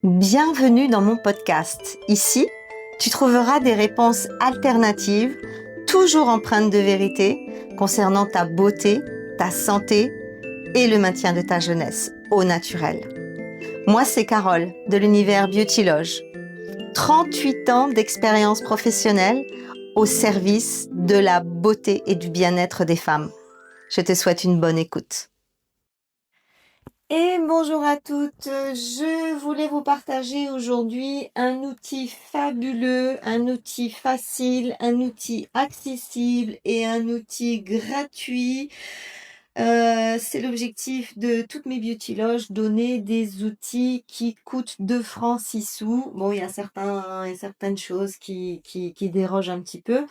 Bienvenue dans mon podcast. Ici, tu trouveras des réponses alternatives, toujours empreintes de vérité, concernant ta beauté, ta santé et le maintien de ta jeunesse au naturel. Moi, c'est Carole de l'univers Beautyloge. 38 ans d'expérience professionnelle au service de la beauté et du bien-être des femmes. Je te souhaite une bonne écoute. Et bonjour à toutes, je voulais vous partager aujourd'hui un outil fabuleux, un outil facile, un outil accessible et un outil gratuit. C'est l'objectif de toutes mes beauty loges, donner des outils qui coûtent 2 francs 6 sous. Bon, il y a certaines choses qui dérogent un petit peu.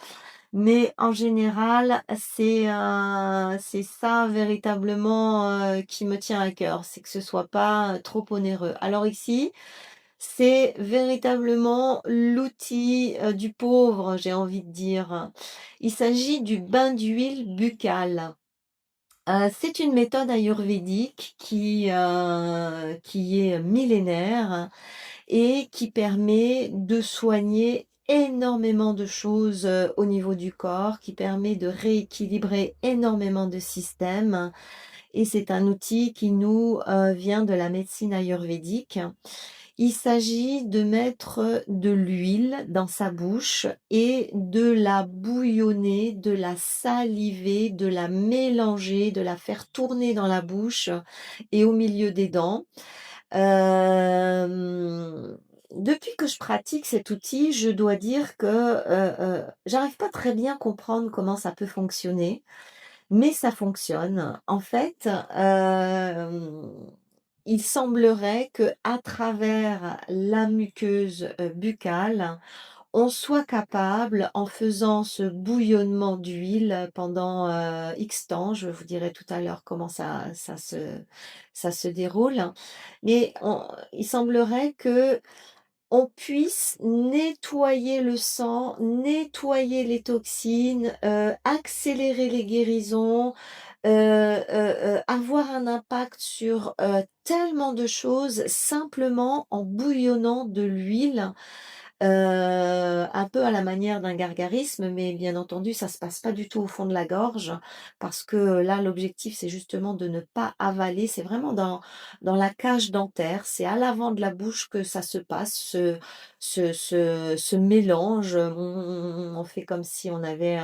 Mais en général, c'est ça véritablement, qui me tient à cœur, c'est que ce soit pas, trop onéreux. Alors ici, c'est véritablement l'outil, du pauvre, j'ai envie de dire. Il s'agit du bain d'huile buccale. C'est une méthode ayurvédique qui est millénaire et qui permet de soigner énormément de choses au niveau du corps, qui permet de rééquilibrer énormément de systèmes. Et c'est un outil qui nous vient de la médecine ayurvédique. Il s'agit de mettre de l'huile dans sa bouche et de la bouillonner, de la saliver, de la mélanger, de la faire tourner dans la bouche et au milieu des dents. Depuis que je pratique cet outil, je dois dire que, j'arrive pas très bien à comprendre comment ça peut fonctionner, mais ça fonctionne. En fait, il semblerait qu'à travers la muqueuse, buccale, on soit capable, en faisant ce bouillonnement d'huile pendant, X temps, je vous dirai tout à l'heure comment ça se déroule, mais il semblerait que on puisse nettoyer le sang, nettoyer les toxines, accélérer les guérisons, avoir un impact sur, tellement de choses simplement en bouillonnant de l'huile. Un peu à la manière d'un gargarisme, mais bien entendu, ça se passe pas du tout au fond de la gorge parce que là, l'objectif, c'est justement de ne pas avaler. C'est vraiment dans la cage dentaire, c'est à l'avant de la bouche que ça se passe, ce mélange. On fait comme si on avait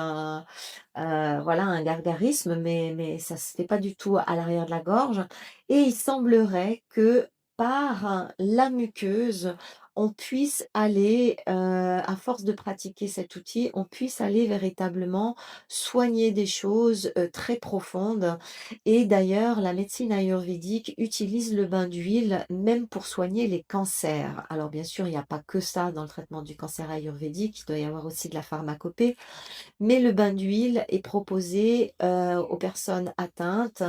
voilà, un gargarisme, mais ça se fait pas du tout à l'arrière de la gorge et il semblerait que par la muqueuse, on puisse aller, à force de pratiquer cet outil, on puisse aller véritablement soigner des choses, très profondes et d'ailleurs la médecine ayurvédique utilise le bain d'huile même pour soigner les cancers. Alors bien sûr, il n'y a pas que ça dans le traitement du cancer ayurvédique, il doit y avoir aussi de la pharmacopée, mais le bain d'huile est proposé, aux personnes atteintes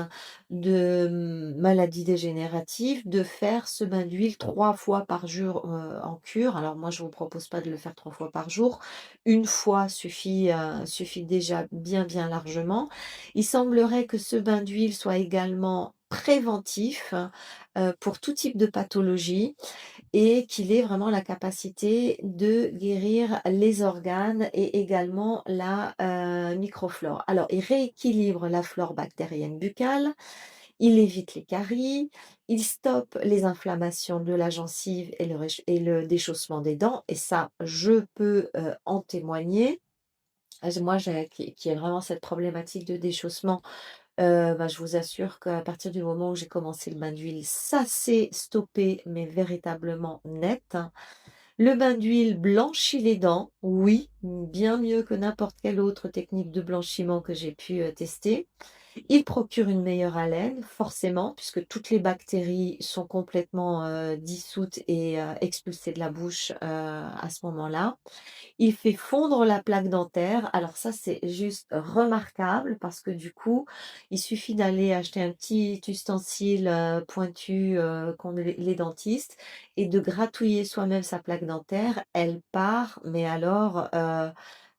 de, maladies dégénératives, de faire ce bain d'huile 3 fois par jour, en cure. Alors moi, je ne vous propose pas de le faire 3 fois par jour. Une fois suffit déjà bien, bien largement. Il semblerait que ce bain d'huile soit également préventif, pour tout type de pathologie et qu'il ait vraiment la capacité de guérir les organes et également la, microflore. Alors, il rééquilibre la flore bactérienne buccale, il évite les caries, il stoppe les inflammations de la gencive et le déchaussement des dents et ça, je peux, en témoigner. Moi, qui ai vraiment cette problématique de déchaussement. Bah, je vous assure qu'à partir du moment où j'ai commencé le bain d'huile, ça s'est stoppé, mais véritablement net. Le bain d'huile blanchit les dents, oui, bien mieux que n'importe quelle autre technique de blanchiment que j'ai pu, tester. Il procure une meilleure haleine, forcément, puisque toutes les bactéries sont complètement, dissoutes et expulsées de la bouche, à ce moment-là. Il fait fondre la plaque dentaire. Alors ça, c'est juste remarquable parce que du coup, il suffit d'aller acheter un petit ustensile, pointu, qu'ont les dentistes et de gratouiller soi-même sa plaque dentaire. Elle part, mais alors,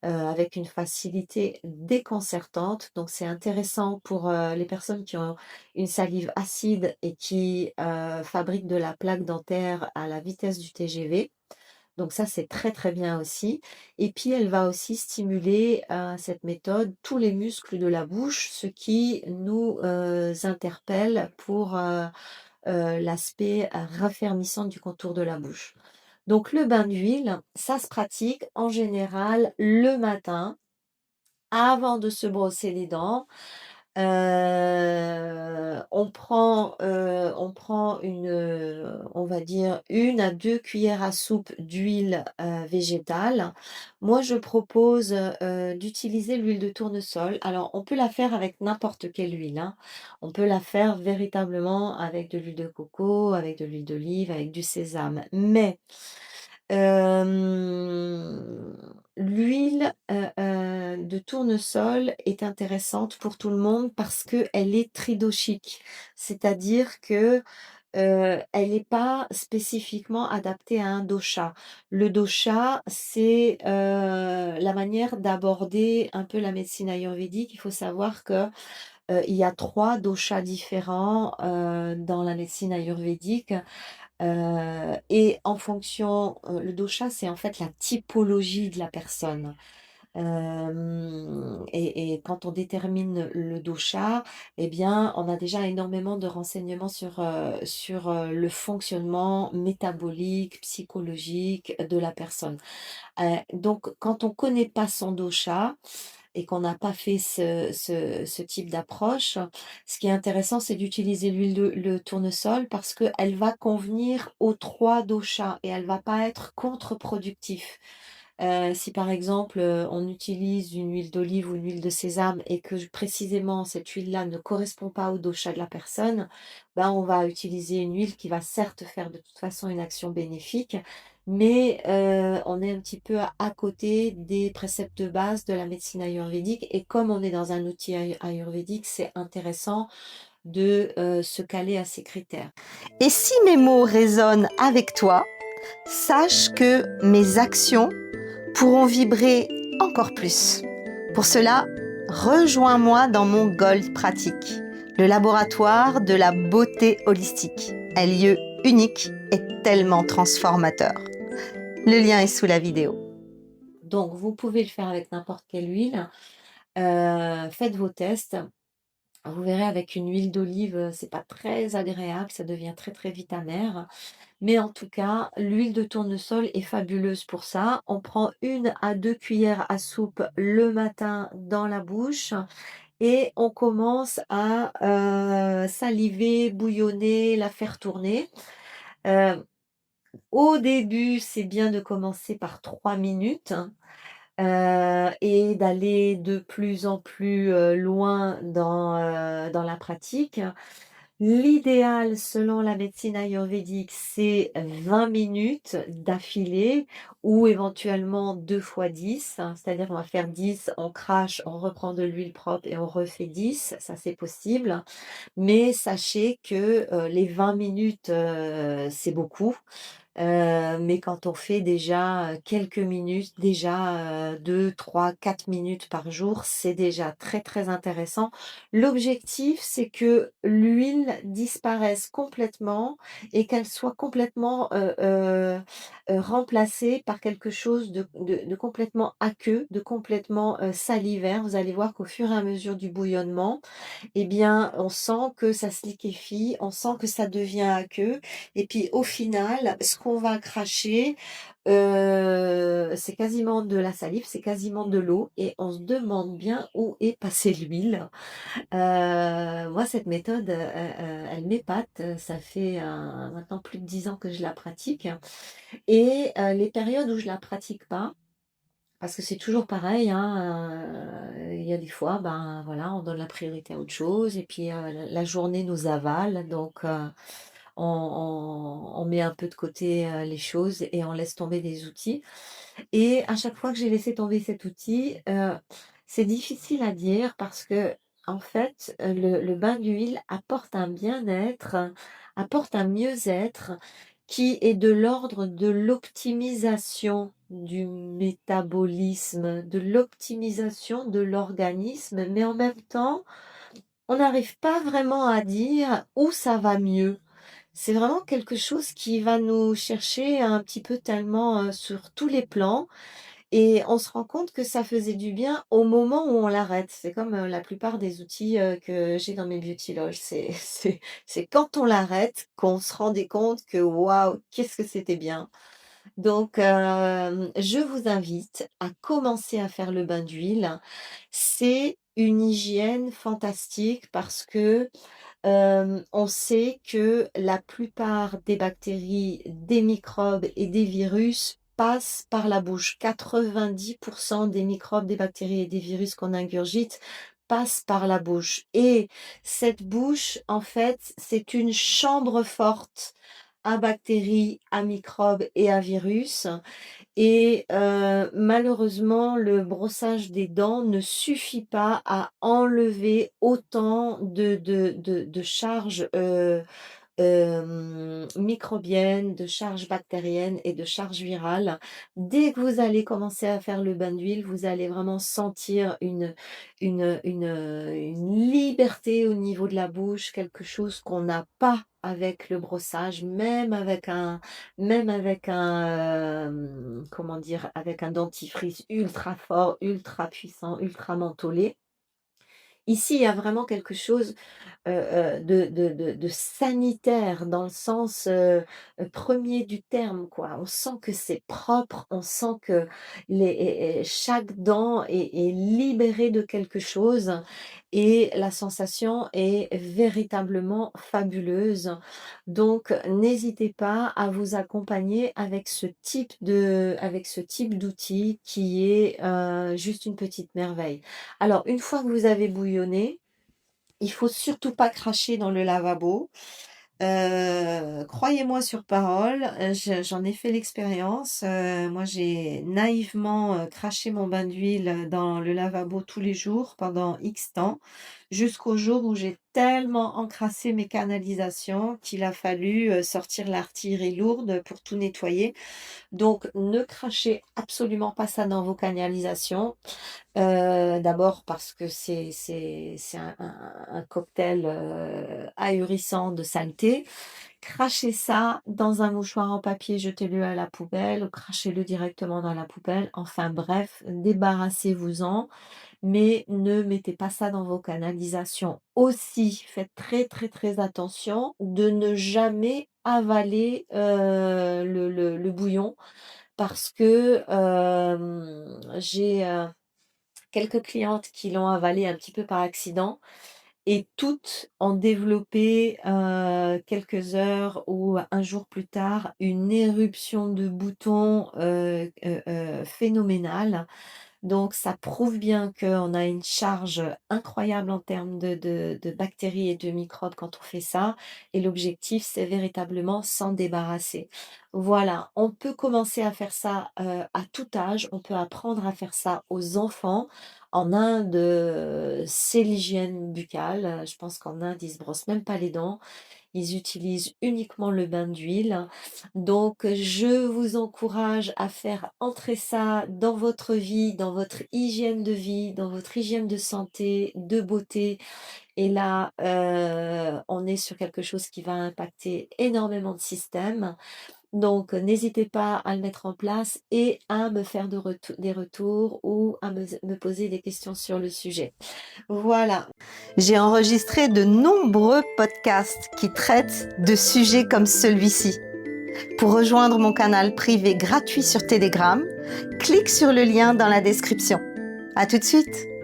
avec une facilité déconcertante. Donc c'est intéressant pour, les personnes qui ont une salive acide et qui, fabriquent de la plaque dentaire à la vitesse du TGV. Donc ça, c'est très, très bien aussi et puis elle va aussi stimuler, cette méthode, tous les muscles de la bouche, ce qui nous, interpelle pour, l'aspect, raffermissant du contour de la bouche. Donc le bain d'huile, ça se pratique en général le matin, avant de se brosser les dents. On prend une, on va dire 1 à 2 cuillères à soupe d'huile, végétale. Moi, je propose, d'utiliser l'huile de tournesol. Alors, on peut la faire avec n'importe quelle huile, hein. On peut la faire véritablement avec de l'huile de coco, avec de l'huile d'olive, avec du sésame. Mais l'huile, de tournesol est intéressante pour tout le monde parce qu'elle est tridoshique. C'est-à-dire que, elle n'est pas spécifiquement adaptée à un dosha. Le dosha, c'est, la manière d'aborder un peu la médecine ayurvédique. Il faut savoir que, il y a 3 doshas différents, dans la médecine ayurvédique. Et en fonction, le dosha, c'est en fait la typologie de la personne. Et quand on détermine le dosha, eh bien, on a déjà énormément de renseignements sur le fonctionnement métabolique, psychologique de la personne. Donc quand on connaît pas son dosha et qu'on n'a pas fait ce type d'approche, ce qui est intéressant, c'est d'utiliser l'huile de le tournesol parce qu'elle va convenir aux 3 doshas et elle va pas être contre-productif. Si par exemple, on utilise une huile d'olive ou une huile de sésame et que précisément cette huile-là ne correspond pas au dosha de la personne, ben, on va utiliser une huile qui va certes faire de toute façon une action bénéfique, mais on est un petit peu à côté des préceptes de base de la médecine ayurvédique et comme on est dans un outil ayurvédique, c'est intéressant de, se caler à ces critères. Et si mes mots résonnent avec toi, sache que mes actions pourront vibrer encore plus. Pour cela, rejoins-moi dans mon Gold Pratique, le laboratoire de la beauté holistique, un lieu unique et tellement transformateur. Le lien est sous la vidéo. Donc vous pouvez le faire avec n'importe quelle huile. Faites vos tests. Vous verrez avec une huile d'olive, c'est pas très agréable, ça devient très, très vite amer. Mais en tout cas, l'huile de tournesol est fabuleuse pour ça. On prend 1 à 2 cuillères à soupe le matin dans la bouche et on commence à, saliver, bouillonner, la faire tourner. Heu, Au début, c'est bien de commencer par 3 minutes. Et d'aller de plus en plus, loin dans la pratique. L'idéal selon la médecine ayurvédique, c'est 20 minutes d'affilée ou éventuellement 2 fois 10, hein. C'est-à-dire on va faire 10, on crache, on reprend de l'huile propre et on refait 10, ça c'est possible. Mais sachez que, les 20 minutes, c'est beaucoup. Mais quand on fait déjà, quelques minutes, déjà, 2, 3, 4 minutes par jour, c'est déjà très, très intéressant. L'objectif, c'est que l'huile disparaisse complètement et qu'elle soit complètement, remplacée par quelque chose de complètement aqueux, de complètement, salivaire. Vous allez voir qu'au fur et à mesure du bouillonnement, eh bien, on sent que ça se liquéfie, on sent que ça devient aqueux et puis au final, ce qu'on va cracher, c'est quasiment de la salive, c'est quasiment de l'eau et on se demande bien où est passée l'huile. Moi cette méthode, elle m'épate, ça fait, maintenant plus de 10 ans que je la pratique et les périodes où je la pratique pas, parce que c'est toujours pareil, hein, il y a des fois, ben, voilà, on donne la priorité à autre chose et puis, la journée nous avale donc on met un peu de côté, les choses et on laisse tomber des outils et à chaque fois que j'ai laissé tomber cet outil, c'est difficile à dire parce que en fait, le bain d'huile apporte un bien-être, apporte un mieux-être qui est de l'ordre de l'optimisation du métabolisme, de l'optimisation de l'organisme, mais en même temps, on n'arrive pas vraiment à dire où ça va mieux. C'est vraiment quelque chose qui va nous chercher un petit peu tellement, sur tous les plans et on se rend compte que ça faisait du bien au moment où on l'arrête. C'est comme, la plupart des outils, que j'ai dans mes beauty loges. C'est quand on l'arrête qu'on se rendait compte que waouh, qu'est-ce que c'était bien. Donc, je vous invite à commencer à faire le bain d'huile. C'est une hygiène fantastique parce que, on sait que la plupart des bactéries, des microbes et des virus passent par la bouche. 90 des microbes, des bactéries et des virus qu'on ingurgite passent par la bouche et cette bouche, en fait, c'est une chambre forte à bactéries, à microbes et à virus et malheureusement, le brossage des dents ne suffit pas à enlever autant de charges, microbiennes, de charges bactériennes et de charges virales. Dès que vous allez commencer à faire le bain d'huile, vous allez vraiment sentir une liberté au niveau de la bouche, quelque chose qu'on n'a pas avec le brossage, même avec un, comment dire? Avec un dentifrice ultra fort, ultra puissant, ultra mentholé. Ici, il y a vraiment quelque chose de sanitaire dans le sens, 1 du terme, quoi. On sent que c'est propre, on sent que chaque dent est libérée de quelque chose et la sensation est véritablement fabuleuse. Donc n'hésitez pas à vous accompagner avec ce type d'outil qui est, juste une petite merveille. Alors une fois que vous avez bouillonné, il faut surtout pas cracher dans le lavabo. Croyez-moi sur parole, j'en ai fait l'expérience. Moi, j'ai naïvement, craché mon bain d'huile dans le lavabo tous les jours pendant X temps, jusqu'au jour où j'ai tellement encrassé mes canalisations qu'il a fallu, sortir l'artillerie lourde pour tout nettoyer. Donc ne crachez absolument pas ça dans vos canalisations. D'abord parce que c'est un cocktail, ahurissant de saleté. Crachez ça dans un mouchoir en papier, jetez-le à la poubelle ou crachez-le directement dans la poubelle. Enfin bref, débarrassez-vous-en, mais ne mettez pas ça dans vos canalisations. Aussi, faites très, très, très attention de ne jamais avaler, le bouillon parce que, j'ai, quelques clientes qui l'ont avalé un petit peu par accident et toutes ont développé, quelques heures ou un jour plus tard, une éruption de boutons, phénoménale. Donc ça prouve bien qu'on a une charge incroyable en termes de bactéries et de microbes quand on fait ça et l'objectif, c'est véritablement s'en débarrasser. Voilà, on peut commencer à faire ça, à tout âge, on peut apprendre à faire ça aux enfants. En Inde, c'est l'hygiène buccale, je pense qu'en Inde, ils se brossent même pas les dents. Ils utilisent uniquement le bain d'huile. Donc, je vous encourage à faire entrer ça dans votre vie, dans votre hygiène de vie, dans votre hygiène de santé, de beauté. Et là, on est sur quelque chose qui va impacter énormément de systèmes. Donc, n'hésitez pas à le mettre en place et à me faire des retours ou à me poser des questions sur le sujet. Voilà. J'ai enregistré de nombreux podcasts qui traitent de sujets comme celui-ci. Pour rejoindre mon canal privé gratuit sur Telegram, clique sur le lien dans la description. À tout de suite!